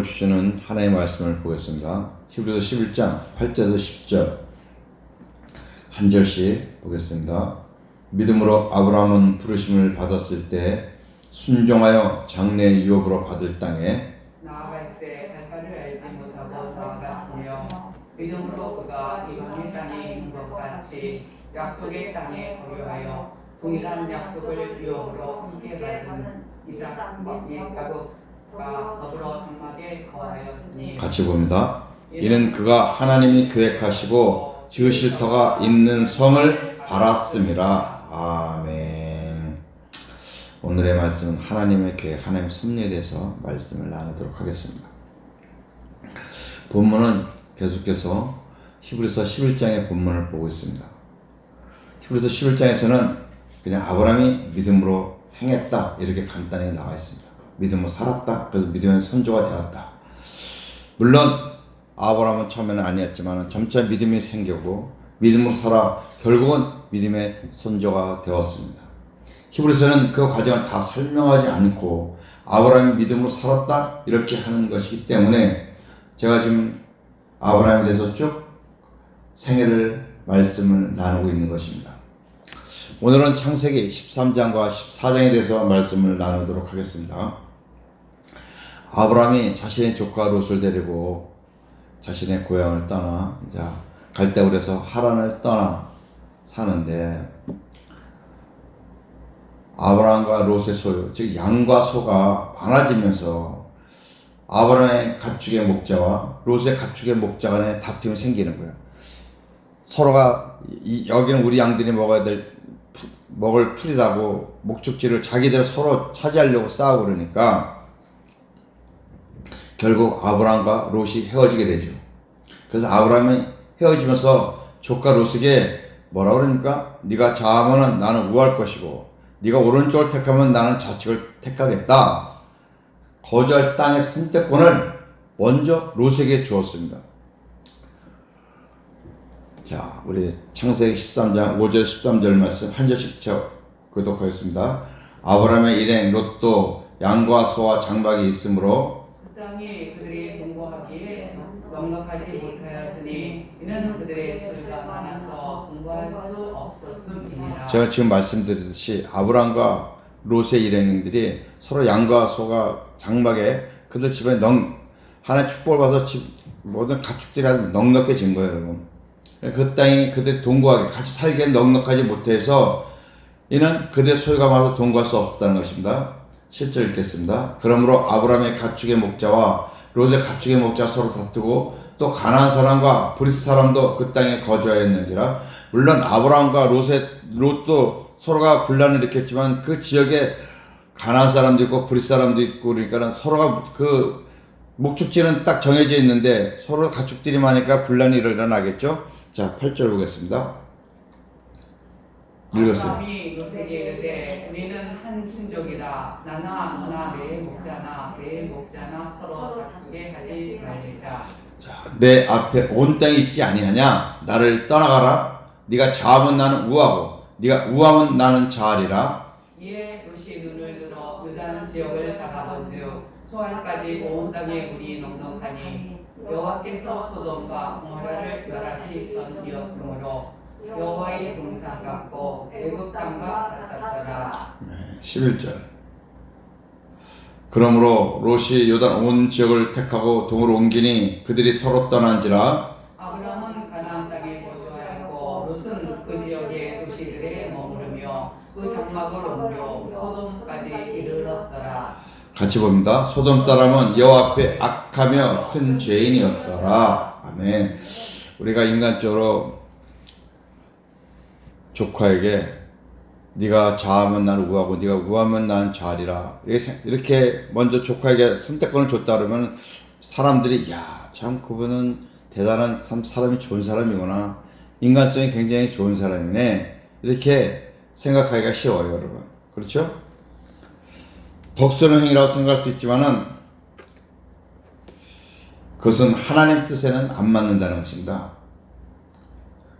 도움을 주시는 하나님의 말씀을 보겠습니다. 히브리서 11장 8절에서 10절 한 절씩 보겠습니다. 믿음으로 아브라함은 부르심을 받았을 때 순종하여 장래 유업으로 받을 땅에 나아갈새 갈 바를 알지 못하고 나아갔으며 믿음으로 그가 이방의 땅에 있는 것 같이 약속의 땅에 거류하여 동일한 약속을 유업으로 함께 받은 이삭 및 야곱과 더불어 장막에 거하였으니. 같이 봅니다. 이는 그가 하나님이 계획하시고 지으실 터가 있는 성을 바랐음이라. 아멘. 오늘의 말씀은 하나님의 계획, 하나님의 섭리에 대해서 말씀을 나누도록 하겠습니다. 본문은 계속해서 히브리서 11장의 본문을 보고 있습니다. 히브리서 11장에서는 그냥 아브라함이 믿음으로 행했다 이렇게 간단히 나와 있습니다. 믿음으로 살았다. 그래서 믿음의 선조가 되었다. 물론 아브라함은 처음에는 아니었지만 점차 믿음이 생기고 믿음으로 살아 결국은 믿음의 선조가 되었습니다. 히브리서는 그 과정을 다 설명하지 않고 아브라함이 믿음으로 살았다 이렇게 하는 것이기 때문에 제가 지금 아브라함에 대해서 쭉 생애를 말씀을 나누고 있는 것입니다. 오늘은 창세기 13장과 14장에 대해서 말씀을 나누도록 하겠습니다. 아브라함이 자신의 조카 롯을 데리고 자신의 고향을 떠나 갈대울에서 하란을 떠나 사는데 아브라함과 롯의 소유, 즉 양과 소가 많아지면서 아브라함의 가축의 목자와 롯의 가축의 목자 간에 다툼이 생기는 거예요. 서로가 여기는 우리 양들이 먹을 풀이라고 목축지를 자기들 서로 차지하려고 싸우고 그러니까 결국 아브라함과 롯이 헤어지게 되죠. 그래서 아브라함이 헤어지면서 조카 롯에게 뭐라 그러니까 네가 좌하면 나는 우할 것이고 네가 오른쪽을 택하면 나는 좌측을 택하겠다. 거주할 땅의 선택권을 먼저 롯에게 주었습니다. 자, 우리 창세기 13장 5절 13절 말씀 한 절씩 교독하겠습니다. 아브라함의 일행 롯도 양과 소와 장막이 있으므로 그 땅이 그들이 동거하기에 넉넉하지 못하였으니 이는 그들의 소유가 많아서 동거할 수 없었음이니라. 제가 지금 말씀드렸듯이 아브라함과 롯의 일행들이 서로 양과 소가 장막에 그들 집에 하나의 축복을 받아서 모든 가축들이 아주 넉넉해진 거예요. 그 땅이 그들 동거하게 같이 살기엔 넉넉하지 못해서 이는 그들의 소유가 많아서 동거할 수 없다는 것입니다. 7절 읽겠습니다. 그러므로 아브라함의 가축의 목자와 롯의 가축의 목자가 서로 다투고 또 가나안 사람과 브리스 사람도 그 땅에 거주하였는지라. 물론 아브라함과 롯도 서로가 분란을 일으켰지만 그 지역에 가나안 사람도 있고 브리스 사람도 있고 그러니까 서로가 그 목축지는 딱 정해져 있는데 서로 가축들이 많으니까 분란이 일어나겠죠. 자, 8절 보겠습니다. 읽었어요. 아브라함이 롯에게 이르되 우리는 한 친족이라 나나 너나 내 목자나 내 목자나 서로 다투게 하지 말자. 자, 내 앞에 온 땅이 있지 아니하냐? 나를 떠나가라. 네가 좌하면 나는 우하고 네가 우하면 나는 좌하리라. 이에 롯이 눈을 들어 요단 지역을 바라본즉 소알까지 온 땅에 물이 넉넉하니 여호와께서 소돔과 고모라를 멸하기 전이었으므로 여호와의 동산 같고 애굽 땅과 같았더라. 11절. 그러므로 롯이 요단 온 지역을 택하고 동으로 옮기니 그들이 서로 떠난지라. 아브라함은 가나안 땅에 거주하였고 롯은 그 지역의 도시들에 머무르며 그 장막을 옮겨 소돔까지 이르렀더라. 같이 봅니다. 소돔 사람은 여호와 앞에 악하며 큰 죄인이었더라. 아멘. 우리가 인간적으로 조카에게 네가 좌하면 나는 우하고 네가 우하면 나는 좌하리라 이렇게 먼저 조카에게 선택권을 줬다 그러면 사람들이 야, 참 그분은 대단한 사람이 좋은 사람이구나, 인간성이 굉장히 좋은 사람이네 이렇게 생각하기가 쉬워요, 여러분. 그렇죠? 덕스러운 행위라고 생각할 수 있지만은 그것은 하나님 뜻에는 안 맞는다는 것입니다.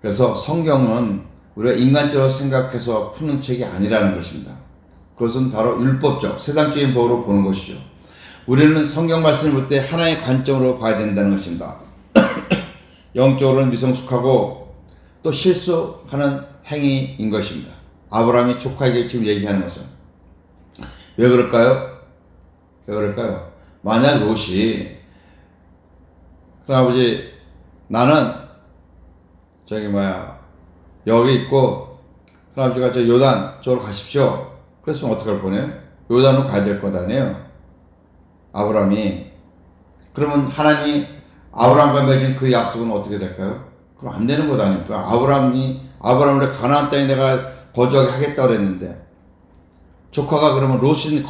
그래서 성경은 우리가 인간적으로 생각해서 푸는 책이 아니라는 것입니다. 그것은 바로 율법적, 세상적인 법으로 보는 것이죠. 우리는 성경 말씀을 볼 때 하나의 관점으로 봐야 된다는 것입니다. 영적으로는 미성숙하고 또 실수하는 행위인 것입니다. 아브라함이 조카에게 지금 얘기하는 것은 왜 그럴까요? 왜 그럴까요? 만약 롯이 아버지 나는 여기 있고 아버지가 저 요단 쪽으로 가십시오. 그랬으면 어떡할 뻔해요? 요단으로 가야 될 것 아니에요? 아브라함이. 그러면 하나님이 아브라함과 맺은 그 약속은 어떻게 될까요? 그럼 안 되는 것 아닙니까? 아브라함을 가나안 땅에 내가 거주하게 하겠다고 그랬는데 조카가 그러면 롯은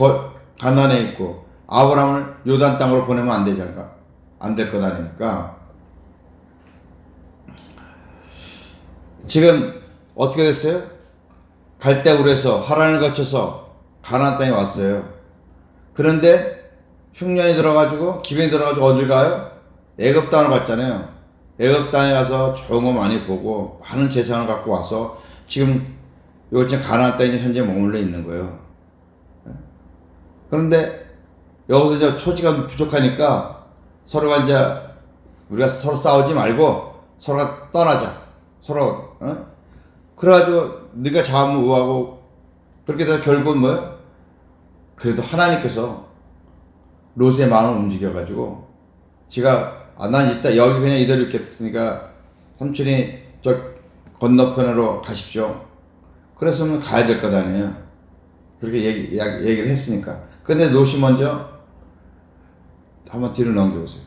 가나안에 있고 아브라함을 요단 땅으로 보내면 안 되잖아. 안 될 것 아닙니까? 지금 어떻게 됐어요? 갈대우르에서 하란을 거쳐서 가나안 땅에 왔어요. 그런데 흉년이 들어가지고 기근이 들어가지고 어딜 가요? 애굽 땅을 갔잖아요. 애굽 땅에 가서 좋은 거 많이 보고 많은 재산을 갖고 와서 지금 가나안 땅에 현재 머물러 있는 거예요. 그런데 여기서 이제 초지가 부족하니까 서로가 이제 우리가 서로 싸우지 말고 서로가 떠나자. 서로 그래가지고 네가 잡으면 뭐하고 그렇게 돼서 결국은 뭐예요? 그래도 하나님께서 롯의 마음을 움직여가지고 난 이따 여기 그냥 이대로 있겠으니까 삼촌이 저 건너편으로 가십시오. 그랬으면 가야 될 것 아니에요. 그렇게 얘기를 했으니까. 근데 롯이 먼저 한번 뒤로 넘겨보세요.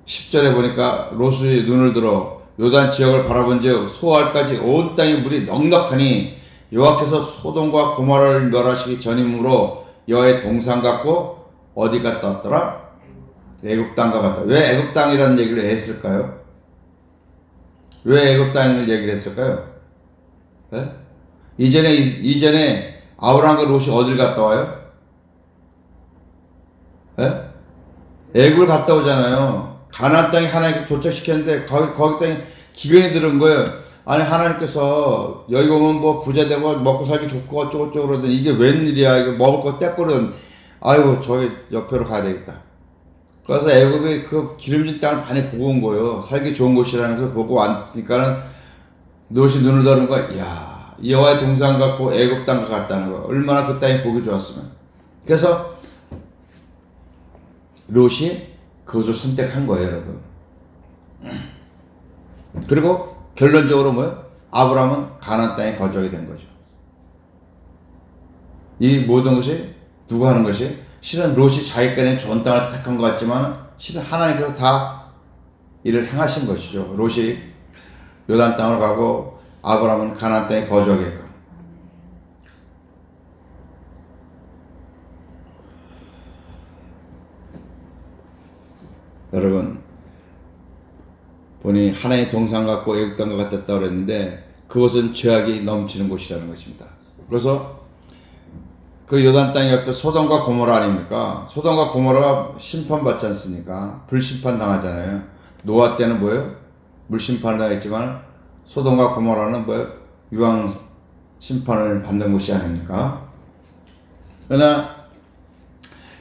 10절에 보니까 롯이 눈을 들어 요단 지역을 바라본즉 소알까지 온 땅에 물이 넉넉하니 여호와께서 소돔과 고모라를 멸하시기 전이므로 여호와의 동산 같고 어디 갔다 왔더라? 애굽 땅과 같다. 왜 애굽 땅이라는 얘기를 했을까요? 왜 애굽 땅을 얘기를 했을까요? 네? 이전에 아브라함과 롯이 어딜 갔다 와요? 네? 애굽을 갔다 오잖아요. 가나안 땅에 하나님께 도착시켰는데 거기 땅에 기근이 들은 거예요. 아니 하나님께서 여기 오면 뭐 부자 되고 먹고 살기 좋고 어쩌고저쩌고 그러더니 이게 웬일이야. 이거 먹을 거 떼꼬르는 아이고 저기 옆으로 가야 되겠다. 그래서 애굽의 그 기름진 땅을 많이 보고 온 거예요. 살기 좋은 곳이라는 것을 보고 왔으니까는 롯이 눈을 떠는 거야. 이야 여호와의 동산 같고 애굽 땅과 같다는 거야. 얼마나 그 땅이 보기 좋았으면. 그래서 롯이 그것을 선택한 거예요, 여러분. 그리고 결론적으로 뭐예요? 아브라함은 가나안 땅에 거주하게 된 거죠. 이 모든 것이 누가 하는 것이? 실은 롯이 자기간에 좋은 땅을 택한 것 같지만 실은 하나님께서 다 이를 행하신 것이죠. 롯이 요단 땅을 가고 아브라함은 가나안 땅에 거주하게끔. 여러분 보니 하나의 동산 같고 애국 땅과 같았다고 그랬는데 그것은 죄악이 넘치는 곳이라는 것입니다. 그래서 그 요단 땅 옆에 소돔과 고모라 아닙니까? 소돔과 고모라가 심판받지 않습니까? 불심판 당하잖아요. 노아 때는 뭐예요? 물심판을 당했지만 소돔과 고모라는 뭐예요? 유황 심판을 받는 곳이 아닙니까?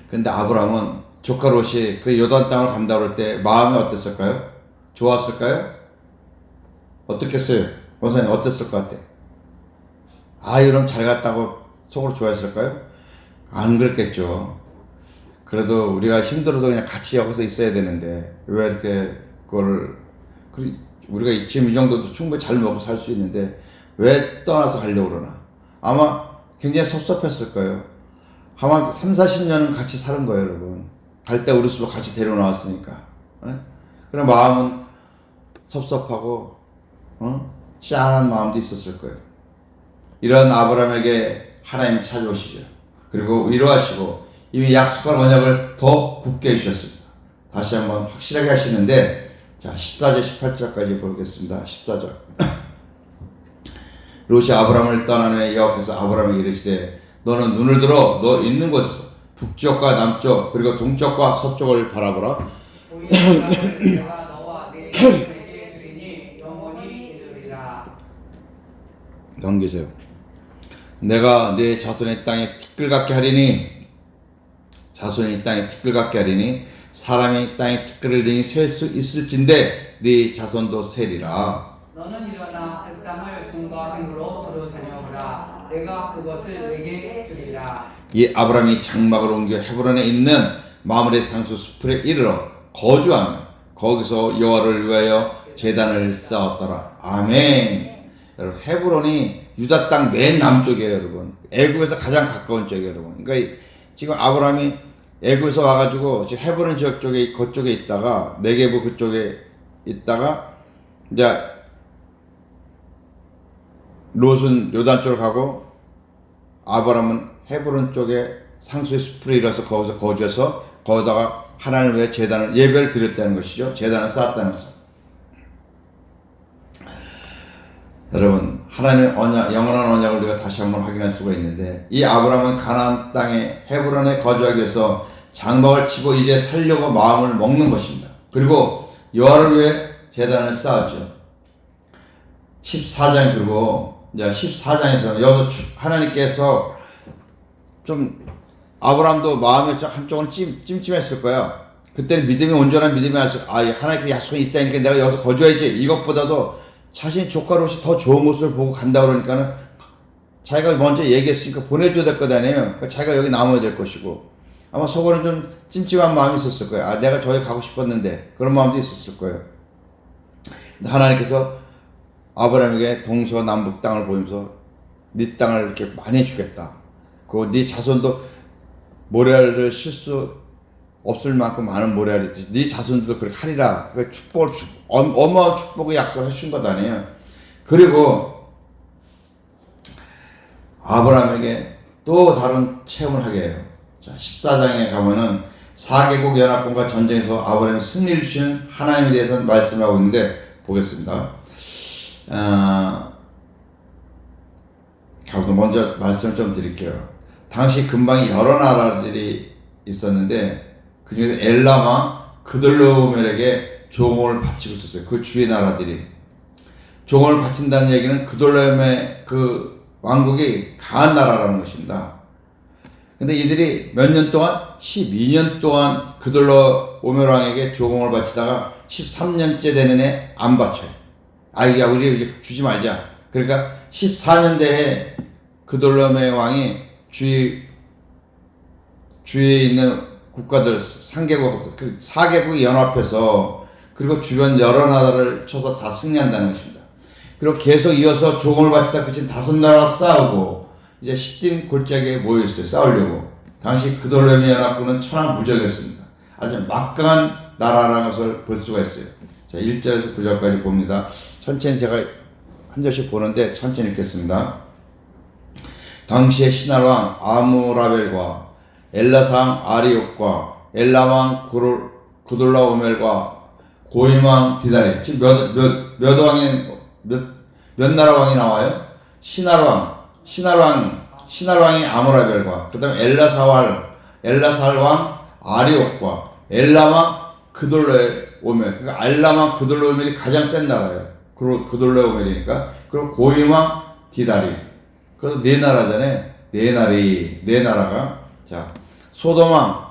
근데 아브라함은 조카 롯이 그 요단 땅을 간다 그럴 때 마음이 어땠을까요? 좋았을까요? 어떻겠어요? 원사님 어땠을 것 같아? 이러면 잘 갔다고 속으로 좋아했을까요? 안 그랬겠죠. 그래도 우리가 힘들어도 그냥 같이 여기서 있어야 되는데 왜 이렇게 우리가 지금 이 정도도 충분히 잘 먹고 살 수 있는데 왜 떠나서 가려고 그러나? 아마 굉장히 섭섭했을 거예요. 아마 30-40년은 같이 사는 거예요, 여러분. 갈 때 우리 집으로 같이 데려나왔으니까. 그런 마음은 섭섭하고, 짠한 마음도 있었을 거예요. 이런 아브라함에게 하나님이 찾아오시죠. 그리고 위로하시고, 이미 약속한 언약을 더 굳게 해주셨습니다. 다시 한번 확실하게 하시는데, 자, 14절, 18절까지 보겠습니다. 14절. 롯이 아브라함을 떠난 후에 여호와께서 아브라함에게 이르시되, 너는 눈을 들어 너 있는 곳에서 북쪽과 남쪽 그리고 동쪽과 서쪽을 바라보라. 내가 너와 내 자손에게 주리니 영원히 이르리라. 넘기세요. 내가 내 자손의 땅에 티끌 같게 하리니. 자손이 땅에 티끌 같게 하리니 사람이 땅에 티끌을 등이 셀 수 있을진데 네 자손도 세리라. 너는 일어나 그 땅을 종과 행으로 두루 다녀오라. 내가 그것을 내게 주리라. 이 아브라함이 장막을 옮겨 헤브론에 있는 마므레 상수 숲에 이르러 거주하며 거기서 여호와를 위하여 제단을 쌓았더라. 아멘. 여러분, 헤브론이 유다 땅 맨 남쪽이에요, 여러분. 애굽에서 가장 가까운 쪽이에요, 여러분. 그러니까 지금 아브라함이 애굽에서 와가지고 지금 헤브론 지역 쪽에 그쪽에 있다가 네게브 그쪽에 있다가 이제 롯은 요단 쪽으로 가고 아브라함은 헤브론 쪽에 상수의 숲을 이뤄서 거기서 거주해서 거기다가 하나님을 위해 제단을 예배를 드렸다는 것이죠. 제단을 쌓았다는 것입니다. 여러분, 하나님의 언약, 영원한 언약을 우리가 다시 한번 확인할 수가 있는데 이 아브라함은 가나안 땅에 헤브론에 거주하기 위해서 장막을 치고 이제 살려고 마음을 먹는 것입니다. 그리고 여호와를 위해 제단을 쌓았죠. 14장 그리고 이제 14장에서는 여기서 하나님께서 좀 아브라함도 마음에 한쪽은 찜찜했을 거야. 그때는 믿음이 온전한 믿음이 와서 하나님께 약속이 있다니까 내가 여기서 거주해야지. 이것보다도 자신 조카 롯이 더 좋은 모습을 보고 간다 그러니까는 자기가 먼저 얘기했으니까 보내줘야 될 것 아니에요. 그러니까 자기가 여기 남아야 될 것이고 아마 속으로는 좀 찜찜한 마음이 있었을 거예요. 내가 저기 가고 싶었는데 그런 마음도 있었을 거예요. 근데 하나님께서 아브라함에게 동서남북 땅을 보이면서 네 땅을 이렇게 많이 주겠다. 그리고 네 자손도 모래알을 실 수 없을 만큼 많은 모래알이 있듯이 네 자손들도 그렇게 하리라. 그 축복을 어마어마한 축복을 약속해 준 것 아니에요. 그리고 아브라함에게 또 다른 체험을 하게 해요. 자, 14장에 가면은 4개국 연합군과 전쟁에서 아브라함이 승리를 주신 하나님에 대해서 말씀하고 있는데 보겠습니다. 먼저 말씀 좀 드릴게요. 당시 근방에 여러 나라들이 있었는데 그 중에서 엘람왕 그돌로멜에게 종을 바치고 있었어요. 그 주위 나라들이. 종을 바친다는 얘기는 그돌로멜의 그 왕국이 강한 나라라는 것입니다. 근데 이들이 몇 년 동안 12년 동안 그돌로오멜 왕에게 조공을 바치다가 13년째 되는 애 안 바쳐요. 이게 우리 주지 말자. 그러니까 14년 대에 그돌로오멜 왕이 주위에 있는 국가들 3개국, 그 4개국이 연합해서 그리고 주변 여러 나라를 쳐서 다 승리한다는 것입니다. 그리고 계속 이어서 조공을 바치다 그친 5나라 싸우고 이제 시딤 골짜기에 모여있어요. 싸우려고. 당시 그돌로오멜 연합군은 천하무적이었습니다. 아주 막강한 나라라는 것을 볼 수가 있어요. 자, 1절에서 9절까지 봅니다. 천천히 제가 한 절씩 보는데 천천히 읽겠습니다. 당시의 신할왕 아무라벨과 엘라상 아리옥과 엘라왕 그돌라오멜과 고임왕 디다리. 지금 몇 나라 왕이 나와요? 신할왕이 아무라벨과 그 다음에 엘라살왕 아리옥과 엘라왕 그돌라오멜. 그러니까 엘라왕 그돌라오멜이 가장 센 나라예요. 그돌라오멜이니까. 그리고 고임왕 디다리. 그래서 네 나라잖아요. 네 나라가. 자, 소돔왕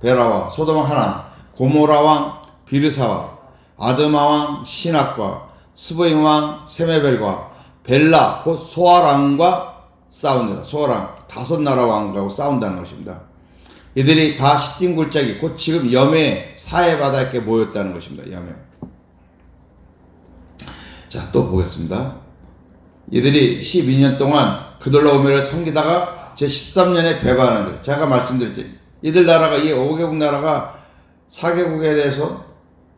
베라와 소돔왕 하나, 고모라왕 비르사와 아드마왕 시낙과 스보임왕 세메벨과 벨라 곧 소아랑과 싸운다. 소아랑 5나라 왕하고 싸운다는 것입니다. 이들이 다 시딤 골짜기 곧 지금 염해 사해 바다에 모였다는 것입니다. 염해. 자, 또 보겠습니다. 이들이 12년 동안 그돌라오멜을 섬기다가 제 13년에 배반하는 들. 제가 말씀드렸지. 이들 나라가 이 5개국 나라가 4개국에 대해서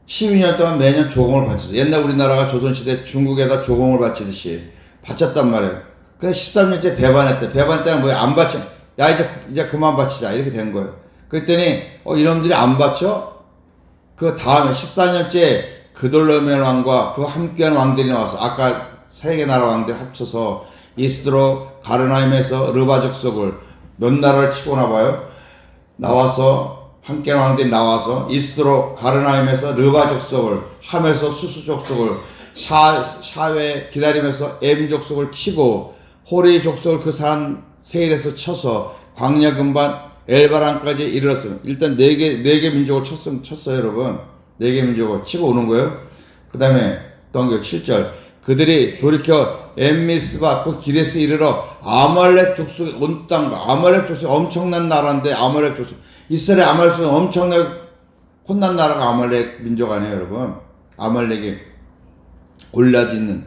12년 동안 매년 조공을 바쳤어요. 옛날 우리나라가 조선시대 중국에다 조공을 바치듯이 바쳤단 말이에요. 근데 13년째 배반했대. 배반 때는 뭐야? 안 바쳐. 야, 이제 그만 바치자. 이렇게 된 거예요. 그랬더니, 이놈들이 안 바쳐? 그 다음에 14년째 그돌로멜 왕과 그 함께한 왕들이 나와서 아까 3개 나라 왕들 합쳐서 이스드로 가르나임에서 르바 족속을 몇 나라를 치고 나봐요. 나와서 함께한 왕들이 나와서 이스드로 가르나임에서 르바 족속을 함에서 수수 족속을 샤웨 기다리면서 엠 족속을 치고 호리 족속을 그 산 세일에서 쳐서 광야 근반 엘바람까지 이르렀으면 일단 네 개 민족을 쳤어요, 여러분. 네 개 민족을 치고 오는 거예요. 그 다음에 동격 7절 그들이 돌이켜 엠미스바 그 기레스 이르러 아말렉 족속 온 땅과 아말렉 족속 엄청난 나라인데 아말렉 족속 이스라엘 아말렉 족속 엄청나게 혼난 나라가 아말렉 민족 아니에요, 여러분. 아말렉이 골리앗 있는.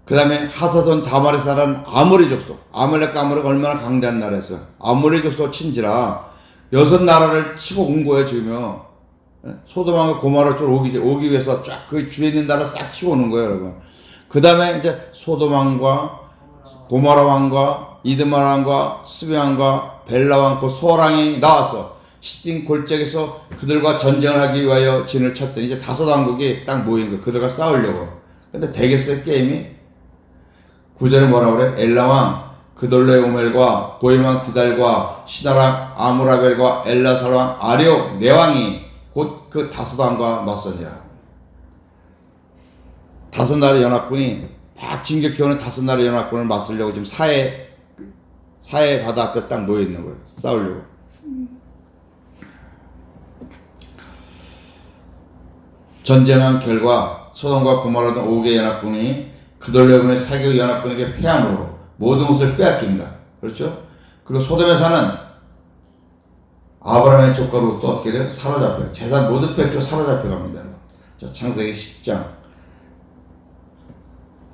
그 다음에 하사손 다말에 사는 아모리 족속. 아말렉과 아모리가 얼마나 강대한 나라였어요. 아모리 족속 친지라 6나라를 치고 온 거예요, 지금요. 소돔왕과 고모라 쪽 오기 위해서 쫙 그 주위에 있는 나라 싹 치고 오는 거예요, 여러분. 그 다음에 이제 소돔왕과 고모라 왕과 이드마 왕과 스베 왕과 벨라 왕 그 소랑이 나와서 시딘 골짜기에서 그들과 전쟁을 하기 위하여 진을 쳤더니 이제 5왕국이 딱 모인 거예요. 그들과 싸우려고. 근데 되겠어요, 게임이? 9절에 뭐라 그래? 엘라왕 그돌레 오멜과 고임왕 디달과 시나랑 아무라벨과 엘라살왕 아리옥 네 왕이 곧 그 5왕과 맞서니라. 5나라 연합군이 막 진격해오는 5나라 연합군을 맞서려고 지금 사해 바다 앞에 딱 모여 있는 거예요. 싸우려고. 전쟁한 결과 소돔과 고모라 등 5개 연합군이 그돌레군의 4개 연합군에게 패함으로 모든 것을 빼앗깁니다. 그렇죠? 그리고 소돔에 사는 아브라함의 조카로 또 어떻게 돼요? 사로잡혀요. 재산 모두 뺏겨 사로잡혀 갑니다. 자, 창세기 10장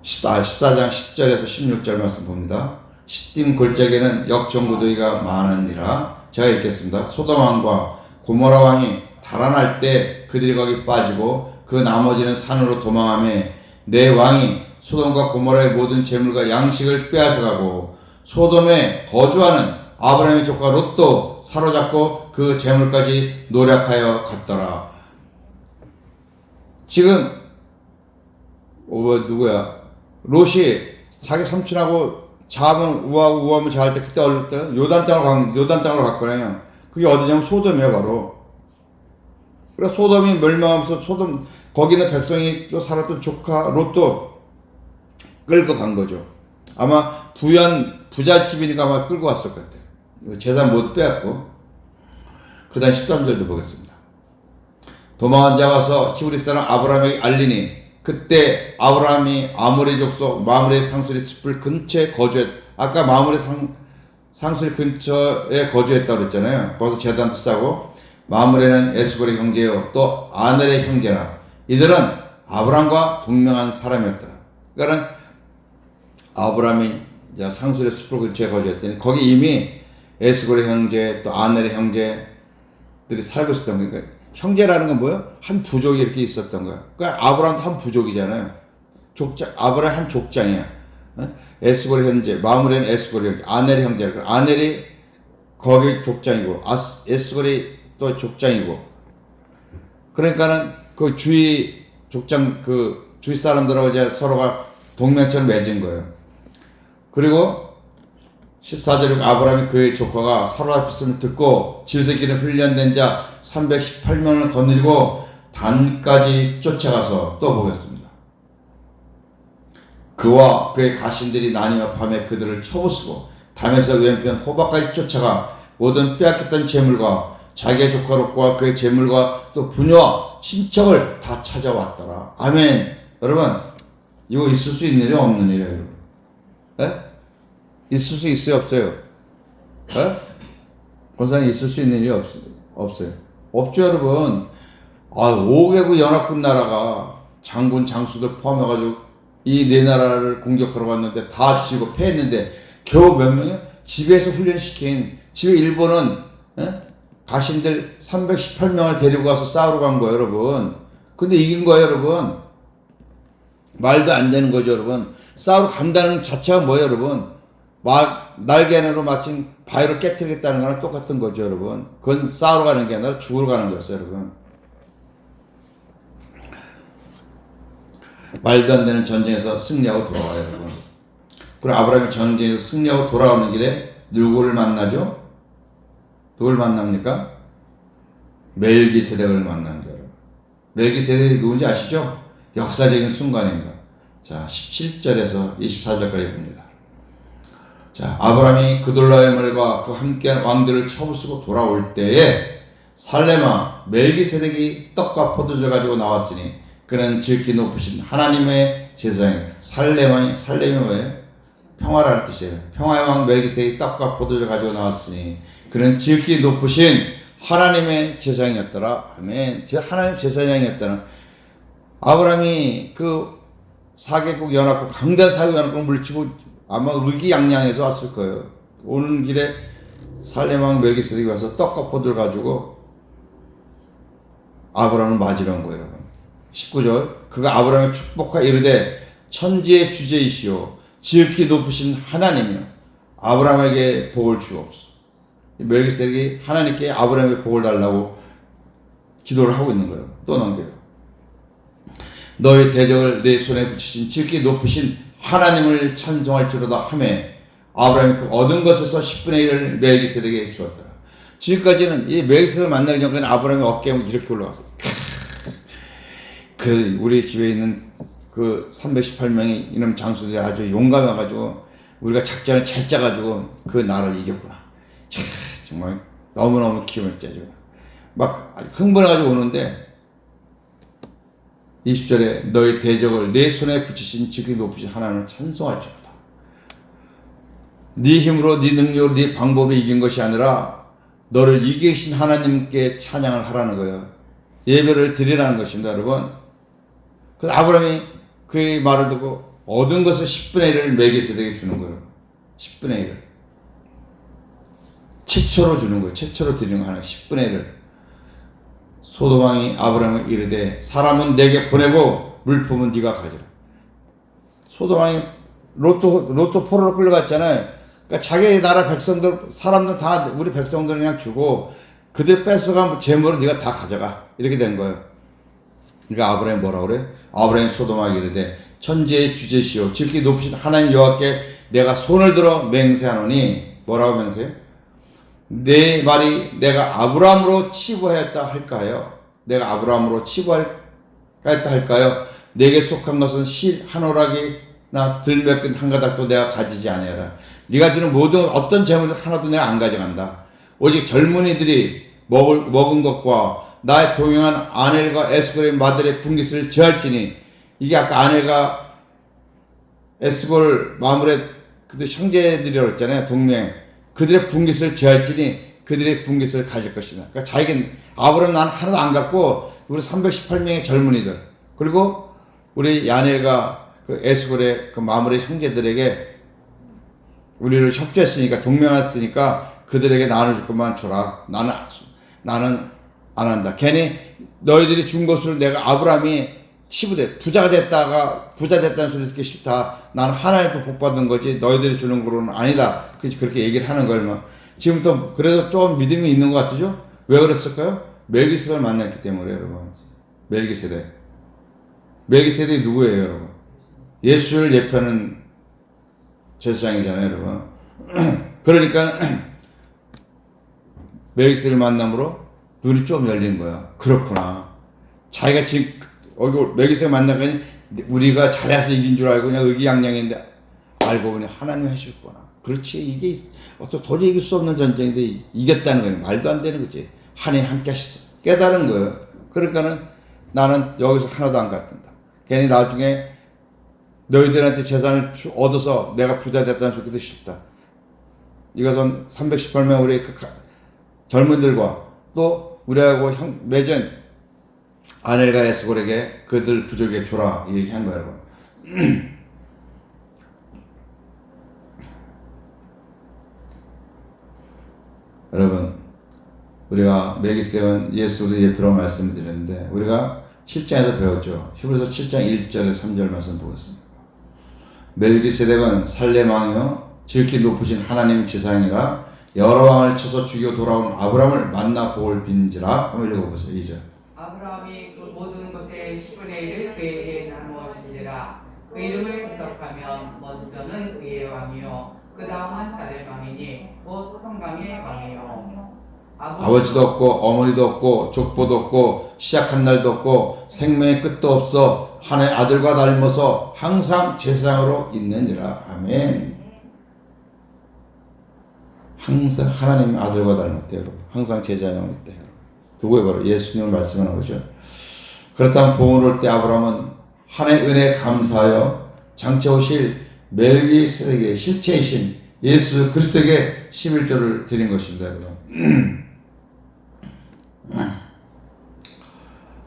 14장 10절에서 16절 말씀 봅니다. 시딤 골짜기에는 역전구더기가 많으니라. 제가 읽겠습니다. 소돔 왕과 고모라 왕이 달아날 때 그들이 거기 빠지고 그 나머지는 산으로 도망하며 내 왕이 소돔과 고모라의 모든 재물과 양식을 빼앗아가고 소돔에 거주하는 아브라함의 조카 롯도 사로잡고 그 재물까지 노력하여 갔더라. 지금 누구야? 롯이 자기 삼촌하고 자하면 우하면 자할 때 그때 어릴 때 요단 땅으로 갔거든요. 그게 어디냐면 소돔이에요, 바로. 그래서 소돔이 멸망하면서 소돔 거기는 백성이 또 살았던 조카 롯도 끌고 간 거죠. 아마 부잣집이니까 아마 끌고 왔을 것 같아요. 재산 모두 빼앗고. 그 다음 13절도 보겠습니다. 도망한 자가 와서 히브리 사람 아브라함에게 알리니 그때 아브라함이 아모리 족속 마므레 상수리 숲을 근처에 아까 마므레 상수리 근처에 거주했다고 그랬잖아요. 거기서 재단도 싸고 마므레는 에스골의 형제요 또 아넬의 형제라. 이들은 아브라함과 동명한 사람이었더라. 그러니까 아브라함이 상수리 숲을 근처에 거주했더니 거기 이미 에스골의 형제 또 아넬의 형제들이 살고 있었던 거예요. 그러니까 형제라는 건 뭐예요? 한 부족이 이렇게 있었던 거야. 그러니까 아브라함도 한 부족이잖아요. 아브라함 한 족장이야. 에스골의 형제, 마므레는 에스골의 형제, 아넬의 형제. 아넬이 거기 족장이고, 에스골이 또 족장이고. 그러니까는 그 주위 족장, 그 주위 사람들하고 이제 서로가 동맹처럼 맺은 거예요. 그리고 14절에 아브라함이 그의 조카가 사로잡혔음을 듣고 질새끼는 훈련된 자 318명을 거느리고 단까지 쫓아가서 또 보겠습니다. 그와 그의 가신들이 나뉘어 밤에 그들을 쳐부수고 담에서 왼편 호박까지 쫓아가 모든 빼앗겼던 재물과 자기의 조카 롯과 그의 재물과 또 부녀와 친척을 다 찾아왔더라. 아멘. 여러분, 이거 있을 수 있는 일이 없는 일이에요, 여러분. 에? 있을 수 있어요, 없어요? 권사님 있을 수 있는 일이 없어요. 없죠, 여러분. 5개국 연합군 나라가 장군, 장수들 포함해가지고 이 네 나라를 공격하러 왔는데 다 지고 패했는데 겨우 몇 명이요? 집에서 훈련시킨 집에 일본은 가신들 318명을 데리고 가서 싸우러 간 거예요, 여러분. 근데 이긴 거예요, 여러분. 말도 안 되는 거죠, 여러분. 싸우러 간다는 자체가 뭐예요, 여러분? 날개 안으로 마침 바위로 깨뜨리겠다는 거랑 똑같은 거죠, 여러분. 그건 싸우러 가는 게 아니라 죽으러 가는 거였어요, 여러분. 말도 안 되는 전쟁에서 승리하고 돌아와요, 여러분. 그리고 아브라함이 전쟁에서 승리하고 돌아오는 길에 누구를 만나죠? 누굴 만납니까? 멜기세덱을 만난 거예요. 멜기세덱이 누군지 아시죠? 역사적인 순간입니다. 자, 17절에서 24절까지 봅니다. 자, 아브라함이 그돌라오멜과 그 함께한 왕들을 처부수고 돌아올 때에 살레마 멜기세덱이 떡과 포도주를 가지고 나왔으니 그는 질기 높으신 하나님의 제사장이에요. 살렘이 뭐예요? 평화라는 뜻이에요. 평화의 왕 멜기세덱이 떡과 포도주를 가지고 나왔으니 그는 질기 높으신 하나님의 제사장이었더라. 아멘. 하나님 제사장이었다는 아브라함이 그 4개국 연합국 강대 4개국 연합국을 물리치고 아마 의기양양해서 왔을 거예요. 오는 길에 살렘 왕 멜기세덱이 와서 떡과 포도를 가지고 아브라함을 맞으러 온 거예요. 19절 그가 아브라함의 축복하 이르되 천지의 주제이시오 지극히 높으신 하나님이여 아브라함에게 복을 주옵소서. 멜기세덱이 하나님께 아브라함에게 복을 달라고 기도를 하고 있는 거예요. 또 넘겨요. 너의 대적을 내 손에 붙이신 지극히 높으신 하나님을 찬송할 줄로다 하매 아브라함이 그 얻은 것에서 10분의 1을 멜기세덱에게 주었더라. 지금까지는 이 멜기세덱을 만나기 전까지는 아브라함이 어깨에 이렇게 올라가서 그 우리 집에 있는 그 318명의 이놈 장수들이 아주 용감해가지고 우리가 작전을 잘 짜가지고 그 나라를 이겼구나. 정말 너무너무 기분을 짜죠. 막 흥분해가지고 오는데 20절에 너의 대적을 내 손에 붙이신 지극히 높으신 하나님을 찬송할 줄이다. 네 힘으로 네 능력으로 네 방법으로 이긴 것이 아니라 너를 이기신 하나님께 찬양을 하라는 거예요. 예배를 드리라는 것입니다, 여러분. 그래서 아브라함이 그 말을 듣고 얻은 것을 10분의 1을 멜기세덱에게 주는 거예요. 10분의 1을. 최초로 주는 거예요. 최초로 드리는 거 하나 10분의 1을. 소돔왕이 아브라함을 이르되 사람은 내게 보내고 물품은 네가 가지라. 소돔왕이 로또 포로로 끌려갔잖아요. 그러니까 자기 나라 백성들 사람들 다 우리 백성들 그냥 주고 그들 뺏어간 재물은 네가 다 가져가 이렇게 된 거예요. 그러니까 아브라함이 뭐라 그래? 아브라함이 소돔왕에게 이르되 천지의 주제시오 지극히 높으신 하나님 여호와께 내가 손을 들어 맹세하노니 뭐라고 맹세해? 내 말이 내가 아브라함으로 치부하였다 할까요? 내가 아브라함으로 치부하였다 할까요? 내게 속한 것은 실 한 오락이나 들몇근 한 가닥도 내가 가지지 아니하라. 네가 주는 모든 어떤 재물 하나도 내가 안 가져간다. 오직 젊은이들이 먹은 것과 나의 동행한 아넬과 에스골의 마들의 분깃을 제할지니 이게 아까 아넬과 에스골 마물의 그들 형제들이라고 했잖아요. 동맹. 그들의 분깃을 제할지니 그들의 분깃을 가질 것이다. 그러니까 자기는 아브라함 난 하나도 안 갖고 우리 318명의 젊은이들 그리고 우리 야넬과 그 에스골의 그 마물의 형제들에게 우리를 협조했으니까 동맹했으니까 그들에게 나눠줄 것만 줘라. 나는 안 한다. 괜히 너희들이 준 것을 내가 아브라함이 치부돼 부자 됐다는 소리 듣기 싫다. 나는 하나님께 복 받은 거지 너희들이 주는 거로는 아니다. 그렇게 얘기를 하는 거예요. 지금부터 그래도 좀 믿음이 있는 것 같죠? 왜 그랬을까요? 멜기세덱을 만났기 때문에 여러분. 멜기세덱이 누구예요, 여러분? 예수를 예표하는 제사장이잖아요, 여러분. 그러니까 멜기세덱을 만남으로 눈이 좀 열린 거야. 그렇구나. 자기가 지금 멜기세덱 만나니까 우리가 잘해서 이긴 줄 알고 그냥 의기양양했는데 알고 보니 하나님이 하셨구나. 그렇지. 이게 도저히 이길 수 없는 전쟁인데 이겼다는 거예요. 말도 안 되는 거지. 하나님 함께 하셨어. 깨달은 거예요. 그러니까는 나는 여기서 하나도 안 갖는다. 괜히 나중에 너희들한테 재산을 얻어서 내가 부자 됐다는 소리도 싫다. 이것은 318명 우리 그 젊은들과 또 우리하고 맺은 아넬과 에스골에게 그들 부족에게 주라 얘기한 거예요. 여러분 우리가 멜기세덱은 예수를 예표로 말씀드렸는데 우리가 7장에서 배웠죠. 히브리서 7장 1절에 3절 말씀 보겠습니다. 멜기세덱은 살렘 왕이요 지극히 높으신 하나님 제사장이라 여러 왕을 쳐서 죽여 돌아온 아브라함을 만나 복을 빈지라. 한번 읽어보세요. 2절. 아브라함이 그 모든 것의 10분의 1을 그에게 나누어준지라. 그 이름을 해석하면 먼저는 그의 왕이요 그 다음은 살렘 왕이니 곧 평강의 왕이요. 아버지도 없고 어머니도 없고 족보도 없고 시작한 날도 없고 생명의 끝도 없어 하나님의 아들과 닮아서 항상 제사장으로 있느니라. 아멘. 항상 하나님의 아들과 닮았대요. 여러분. 항상 제자형이 있대요. 누구예요? 바로 예수님을 말씀하는 거죠. 그렇다면 복음을 올 때 아브라함은 하나님의 은혜에 감사하여 장차 오실 멜기세덱의 실체이신 예수 그리스도에게 11조를 드린 것입니다. 여러분.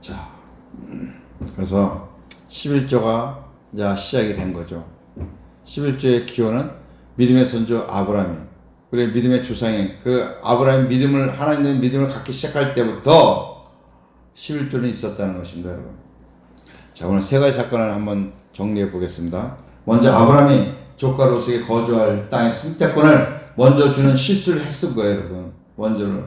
자, 그래서 11조가 이제 시작이 된 거죠. 11조의 기원은 믿음의 선조 아브라함이, 그래 믿음의 조상인 그 아브라함이 믿음을, 하나님의 믿음을 갖기 시작할 때부터 11조는 있었다는 것입니다, 여러분. 자, 오늘 세 가지 사건을 한번 정리해 보겠습니다. 먼저 아브라함이 조카 롯에게 거주할 땅의 선택권을 먼저 주는 실수를 했을 거예요, 여러분. 먼저는.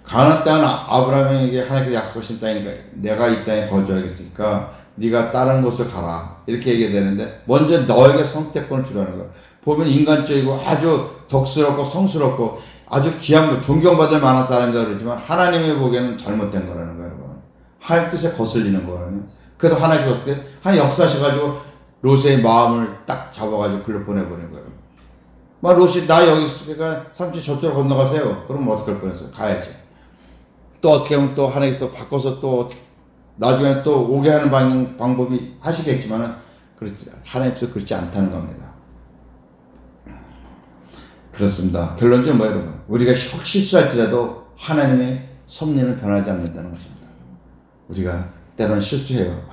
가나안 땅은 아브라함에게 하나님께서 약속하신 땅이니까 내가 이 땅에 거주하겠으니까 네가 다른 곳을 가라, 이렇게 얘기해야 되는데 먼저 너에게 선택권을 주라는 거예요. 보면 인간적이고 아주 덕스럽고 성스럽고 아주 귀한, 존경받을 만한 사람이다 그러지만 하나님이 보기에는 잘못된 거라는 거예요, 여러분. 하나님 뜻에 거슬리는 거예요. 그래서 하나님께서 하나님 역사하셔가지고 롯의 마음을 딱 잡아가지고 글로 보내버린 거예요. 막 롯이 나 여기 있으니까 삼촌 저쪽으로 건너가세요. 그럼 어떡할 뻔했어요? 가야지. 또 어떻게 하면 또 하나님께서 바꿔서 또 나중에 또 오게 하는 방법이 하시겠지만은 하나님께서 그렇지 않다는 겁니다. 그렇습니다. 결론적으로 뭐예요, 여러분? 우리가 실수할지라도 하나님의 섭리는 변하지 않는다는 것입니다. 우리가 때로는 실수해요.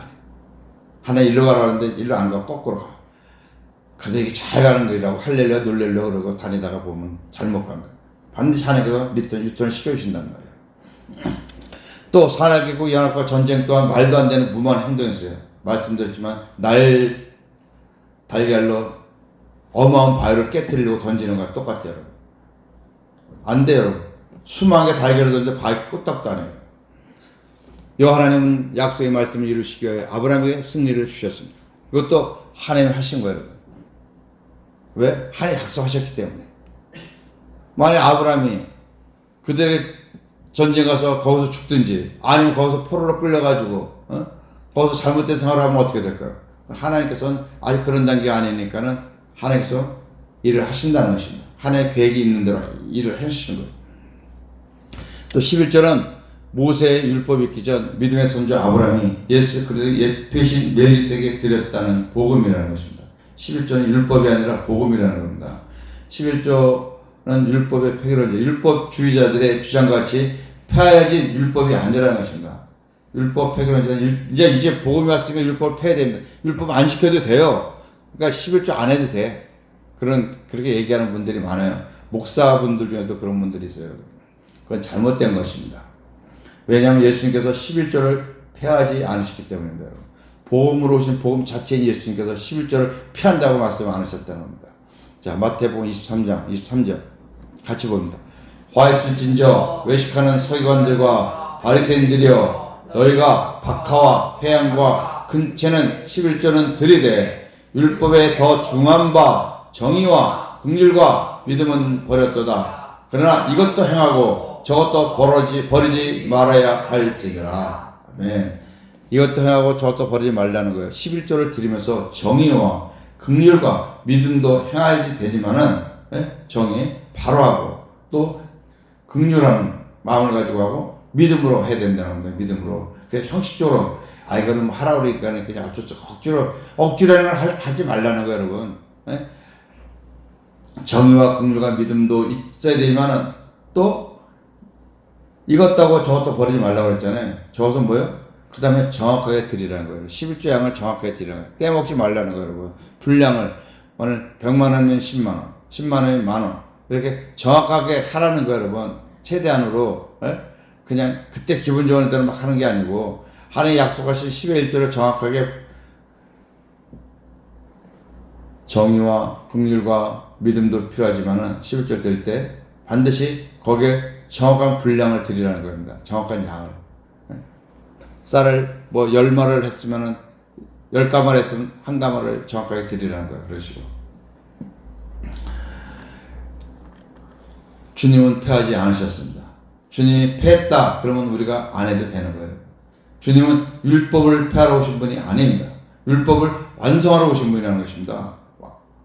하나님 일로 가라는데 일로 안 가고 거꾸로 가. 그래서 이게 잘 가는 거라고 할렐루야 놀렐루야 그러고 다니다가 보면 잘못 간 거예요. 반드시 하나님께서 유턴을 시켜주신단 말이에요. 또 산악이고 연합과 전쟁 또한 말도 안 되는 무모한 행동이었어요. 말씀드렸지만 달걀로 어마어마한 바위를 깨트리려고 던지는 거랑 똑같아요, 여러분. 안 돼요, 여러분. 수많은 개 달걀을 던져 바위 끄떡도 안 해요. 여 하나님은 약속의 말씀을 이루시기 위해 아브라함에게 승리를 주셨습니다. 이것도 하나님이 하신 거예요, 여러분. 왜? 하나님 약속하셨기 때문에. 만약 아브라함이 그들에게 전쟁 가서 거기서 죽든지 아니면 거기서 포로로 끌려가지고 거기서 잘못된 생활을 하면 어떻게 될까요? 하나님께서는 아직 그런 단계가 아니니까는 하나님께서 일을 하신다는 것입니다. 하나님의 계획이 있는 대로 일을 해주시는 거예요. 또 11절은 모세의 율법이 있기 전 믿음의 선조 아브라함이 예수 그리스도의 대신 멜기세덱에게 드렸다는 복음이라는 것입니다. 11조는 율법이 아니라 복음이라는 겁니다. 11조는 율법의 폐기론자, 율법주의자들의 주장같이 폐하여진 율법이 아니라는 것입니다. 율법 폐기론자는 이제 복음이 왔으니까 율법을 폐해야 됩니다. 율법 안 지켜도 돼요. 그러니까 11조 안 해도 돼. 그렇게 얘기하는 분들이 많아요. 목사분들 중에도 그런 분들이 있어요. 그건 잘못된 것입니다. 왜냐하면 예수님께서 11조를 폐하지 않으셨기 때문입니다. 복음으로 오신 복음 자체인 예수님께서 11조를 폐한다고 말씀 안 하셨다는 겁니다. 자, 마태복음 23절 같이 봅니다. 화 있을진저 외식하는 서기관들과 바리새인들이여, 너희가 박하와 회양과 근체는 11조는 들이되 율법에 더 중한 바 정의와 긍휼과 믿음은 버렸도다. 그러나 이것도 행하고 저것도 버리지 말아야 할지니라. 아멘. 이것도 행하고 저것도 버리지 말라는 거예요. 11조를 드리면서 정의와 긍휼과 믿음도 행하야지 되지만은 정의 바로 하고 또 긍휼한 마음을 가지고 하고 믿음으로 해야 된다는 겁니다. 믿음으로. 그래서 형식적으로 이거는 하라고 그러니까 그냥 억지로 하는 걸 하지 말라는 거예요, 여러분. 정의와 긍휼과 믿음도 있어야 되지만은 또 이것도 하고 저것도 버리지 말라고 그랬잖아요. 저것은 뭐예요? 그 다음에 정확하게 드리라는 거예요. 11조 양을 정확하게 드리라는 거예요. 떼먹지 말라는 거예요, 여러분. 분량을 오늘 100만 원이면 10만 원, 10만 원이면 만 원. 이렇게 정확하게 하라는 거예요, 여러분. 최대한으로. 그냥 그때 기분 좋은 대로 막 하는 게 아니고 하나님 약속하신 10의 1조를 정확하게 정의와 긍휼과 믿음도 필요하지만은 11조 드릴 때 반드시 거기에 정확한 분량을 드리라는 겁니다. 정확한 양을. 쌀을 뭐 10마를 했으면은 10가마를 했으면 1가마를 정확하게 드리라는 거예요. 그런 식으로. 주님은 패하지 않으셨습니다. 주님이 패했다 그러면 우리가 안 해도 되는 거예요. 주님은 율법을 패하러 오신 분이 아닙니다. 율법을 완성하러 오신 분이라는 것입니다.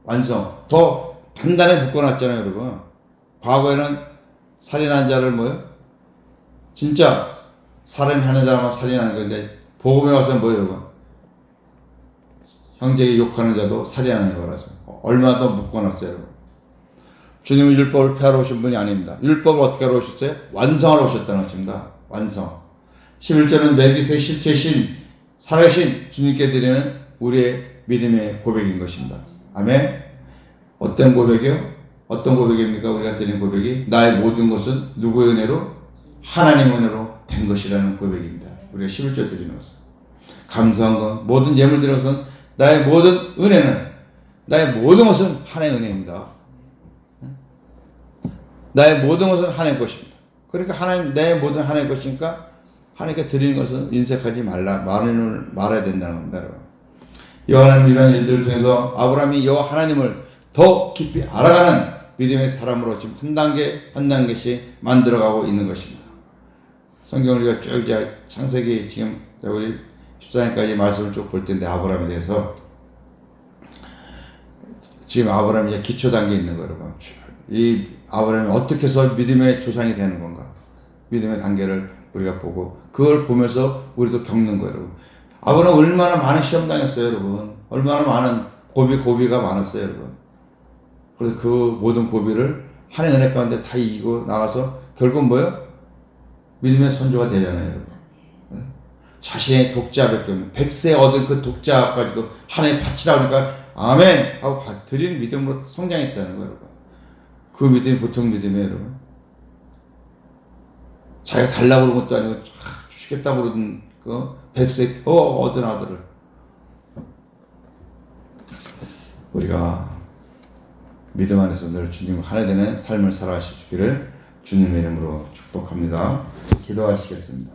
완성. 더 단단히 묶어놨잖아요, 여러분. 과거에는 살인한 자를 뭐요? 진짜 살인하는 자만 살인하는 건데 복음에 와서 뭐 여러분? 형제에게 욕하는 자도 살인하는 거라서 얼마나 더 묶어놨어요 여러분. 주님은 율법을 폐하러 오신 분이 아닙니다. 율법을 어떻게 하러 오셨어요? 완성하러 오셨다는 것입니다. 완성. 11절은 멜기세의 실제신 살아계신 주님께 드리는 우리의 믿음의 고백인 것입니다. 아멘. 어떤 고백이요? 어떤 고백입니까? 우리가 드리는 고백이 나의 모든 것은 누구의 은혜로? 하나님의 은혜로 된 것이라는 고백입니다. 우리가 11절 드리는 것은 감사한 것, 모든 예물 드리는 것은 나의 모든 은혜는 나의 모든 것은 하나님의 은혜입니다. 나의 모든 것은 하나님의 것입니다. 그러니까 하나님 내 모든 하나님의 것이니까 하나님께 드리는 것은 인색하지 말아야 된다는 겁니다. 여러분. 여호와 하나님 이런 일들을 통해서 아브라함이 여호와 하나님을 더 깊이 알아가는 믿음의 사람으로 지금 한 단계 한 단계씩 만들어가고 있는 것입니다. 성경을 우리가 쭉 이제 창세기 지금 우리 14장까지 말씀을 쭉 볼 텐데 아브라함에 대해서 지금 아브라함이 이제 기초 단계에 있는 거예요. 여러분. 이 아브라함이 어떻게 해서 믿음의 조상이 되는 건가? 믿음의 단계를 우리가 보고 그걸 보면서 우리도 겪는 거예요. 여러분. 아브라함 얼마나 많은 시험 당했어요, 여러분. 얼마나 많은 고비가 많았어요, 여러분. 그래서 그 모든 고비를 하나님의 은혜 가운데 다 이기고 나가서 결국 뭐예요? 믿음의 선조가 되잖아요, 여러분. 자신의 독자밖에 없는 100세 얻은 그 독자까지도 하나님 바치라 그러니까 아멘 하고 드리는 믿음으로 성장했다는 거예요, 여러분. 그 믿음이 보통 믿음이에요, 여러분. 자기가 달라고 그런 것도 아니고 주시겠다고 그러던 그 100세 얻은 아들을 우리가 믿음 안에서 늘 주님과 하나 되는 삶을 살아가시기를 주님의 이름으로 축복합니다. 기도하시겠습니다.